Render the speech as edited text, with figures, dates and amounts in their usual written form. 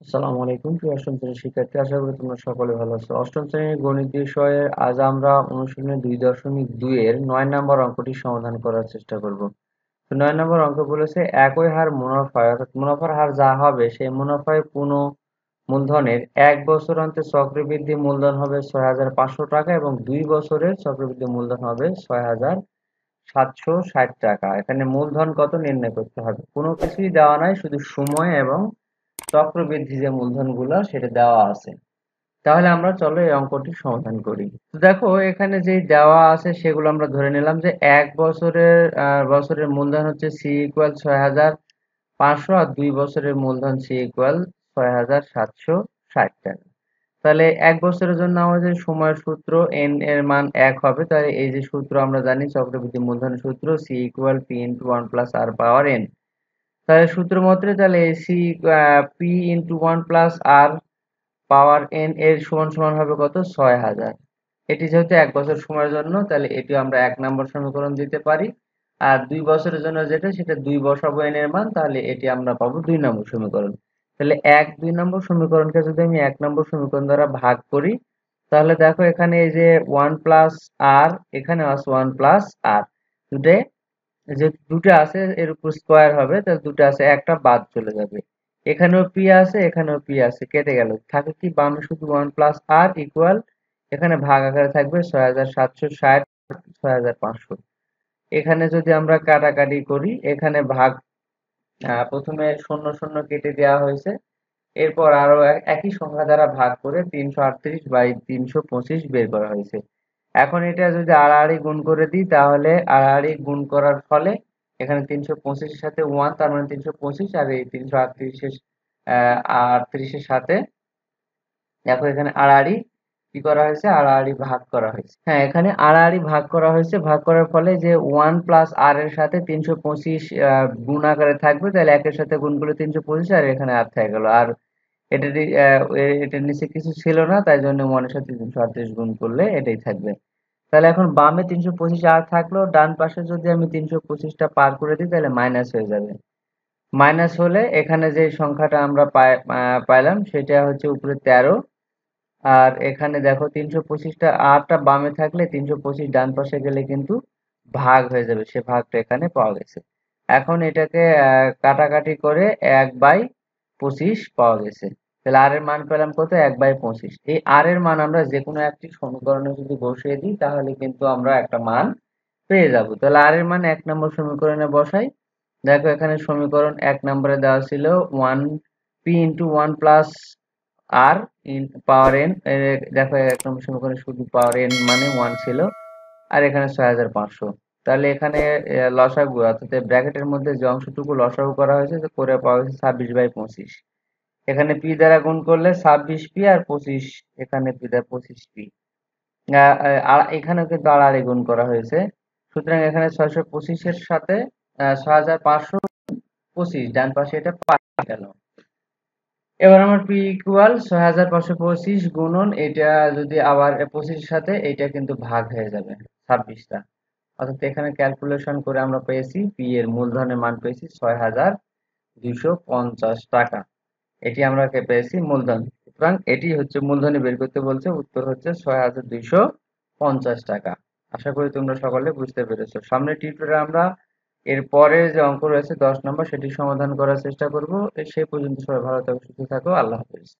আসসালামু আলাইকুম প্রিয় অষ্টম শ্রেণীর শিক্ষার্থী, আশা করি তোমরা সকলে ভালো আছো। অষ্টম শ্রেণীর গণিত বিষয়ে আজ আমরা অনুশীলনী 2.2 এর 9 নম্বর অঙ্কটি সমাধান করার চেষ্টা করব। তো 9 নম্বর অঙ্ক বলেছে একই হার মুনাফায়, অর্থাৎ মুনাফার হার যা হবে সেই মুনাফায় পুনঃ মূলধনের 1 বছর অন্তে চক্রবৃদ্ধি মূলধন হবে 6,500 টাকা এবং 2 বছরের চক্রবৃদ্ধি মূলধন হবে 6,760 টাকা। এখানে মূলধন কত নির্ণয় করতে হবে। কোনো কিছুই দেওয়া নাই, শুধু সময় এবং চক্রবৃদ্ধি যে মূলধনগুলো সেটা দেওয়া আছে। তাহলে আমরা চলো এই অঙ্কটি সমাধান করি। তো দেখো এখানে যে দেওয়া আছে সেগুলো আমরা ধরে নিলাম যে 1 বছরের মূলধন হচ্ছে সি ইকুয়াল 6,500 আর 2 বছরের মূলধন সি ইকুয়াল 6,760 টাকা। তাহলে 1 বছরের জন্য আমাদের সময়ের সূত্র n এর মান 1 হবে। তাহলে এই যে সূত্র আমরা জানি চক্রবৃদ্ধি মূলধনের সূত্র c equal p into 1 plus r power n। তাহলে সূত্র মতে তাহলে c p into 1 plus r power n এর সমান সমান হবে কত 6,000। এটি যেহেতু 1 বছর সময়ের জন্য তাহলে এটি আমরা 1 নম্বর সমীকরণ দিতে পারি। আর 2 বছরের জন্য যেটা সেটা 2 বসাবো এন এর মান, তাহলে এটি আমরা পাবো 2 নম্বর সমীকরণ। তাহলে 2 নম্বর সমীকরণকে যদি আমি 1 নম্বর সমীকরণ দ্বারা ভাগ করি, তাহলে দেখো এখানে এই যে 1 প্লাস আর, এখানে আছে 1 প্লাস আর, দুটো যে দুটো আছে এর উপর স্কোয়ার হবে, তাহলে দুটো আছে একটা বাদ চলে যাবে। এখানেও পি আছে, এখানেও পি আছে, কেটে গেল, থাকে কি বামে শুধু 1 প্লাস আর ইকুয়াল এখানে ভাগ আকারে থাকবে 6,760 6,500। এখানে যদি আমরা কাটাকাটি করি, এখানে ভাগ প্রথমে শূন্য শূন্য কেটে দেওয়া হয়েছে, এরপর আরো একই সংখ্যা দ্বারা ভাগ করে 338/325 বের করা হয়েছে। এখন এটা যদি আড়াআড়ি গুণ করে দিই, তাহলে আড়াআড়ি গুণ করার ফলে এখানে 325 এর সাথে 1, তার মানে 325, আর এই 338 এর সাথে দেখো এখানে আড়াআড়ি কি করা হয়েছে, আড়াআড়ি ভাগ করা হয়েছে। হ্যাঁ, এখানে আড়াআড়ি ভাগ করা হয়েছে, ভাগ করার ফলে যে 1 প্লাস আর এর সাথে 325 গুণ আকারে থাকবে, তাহলে একের সাথে গুণ করলে 325 আর এখানে আর থেকে গেল। আর এটার নিচে কিছু ছিল না, তাই জন্য 1 এর সাথে 338 গুণ করলে এটাই থাকবে। তাহলে এখন বামে 325 আর থাকলো, ডান পাশে যদি আমি 325টা পার করে দিই তাহলে মাইনাস হয়ে যাবে। মাইনাস হলে এখানে যে সংখ্যাটা আমরা পাইলাম সেটা হচ্ছে উপরে 13। আর এখানে দেখো 325টা আরটা বামে থাকলে 325 ডান পাশে গেলে কিন্তু ভাগ হয়ে যাবে, সে ভাগটা এখানে পাওয়া গেছে। এখন এটাকে কাটাকাটি করে 1/25 পাওয়া গেছে। তাহলে আর এর মান পেলাম কত, 1/25। এই আর এর মান আমরা যে কোনো একটি সমীকরণে যদি বসিয়ে দিই তাহলে কিন্তু আমরা একটা মান পেয়ে যাব। তাহলে আর এর মান 1 নম্বর সমীকরণে বসাই। দেখো এখানে সমীকরণ 1 নম্বরে দেওয়া ছিল 1 P into 1 plus r in power n. দেখো 1 নম্বর সমীকরণে শুধু পাওয়ার এন মানে 1 ছিল, আর এখানে 6,500। তাহলে এখানে লসাগু অর্থাৎ ব্র্যাকেটের মধ্যে যে অংশটুকু লসাগু করা হয়েছে তো করে পাওয়া গেছে 26/25। এখানে পি দ্বারা গুণ করলে 26 পি আর 25, এখানে পি দ্বারা 25 পি। আর এখানেও কিন্তু আড়াআড়ি গুণ করা হয়েছে, সুতরাং এখানে 625 এর সাথে 6,525 ডান পাশে এটা পাল্টে গেল। এবার আমার পি ইকুয়াল 6,525 গুণন এটা যদি আবার 25 এর সাথে এটা কিন্তু ভাগ হয়ে যাবে 26টা। অর্থাৎ এখানে ক্যালকুলেশন করে আমরা পেয়েছি পি এর মূলধনের মান পেয়েছি 6,250 টাকা। এটি আমরা পেয়েছি মূলধন, সুতরাং এটি হচ্ছে মূলধনী বের করতে বলছে, উত্তর হচ্ছে 6,250 টাকা। আশা করি তোমরা সকলে বুঝতে পেরেছো। সামনের টিউটোরিয়ালে আমরা এর পরে যে অঙ্ক রয়েছে 10 নম্বর সেটি সমাধান করার চেষ্টা করব। সেই পর্যন্ত সবাই ভালো থাকো, সুস্থ থাকো, আল্লাহ হাফেজ।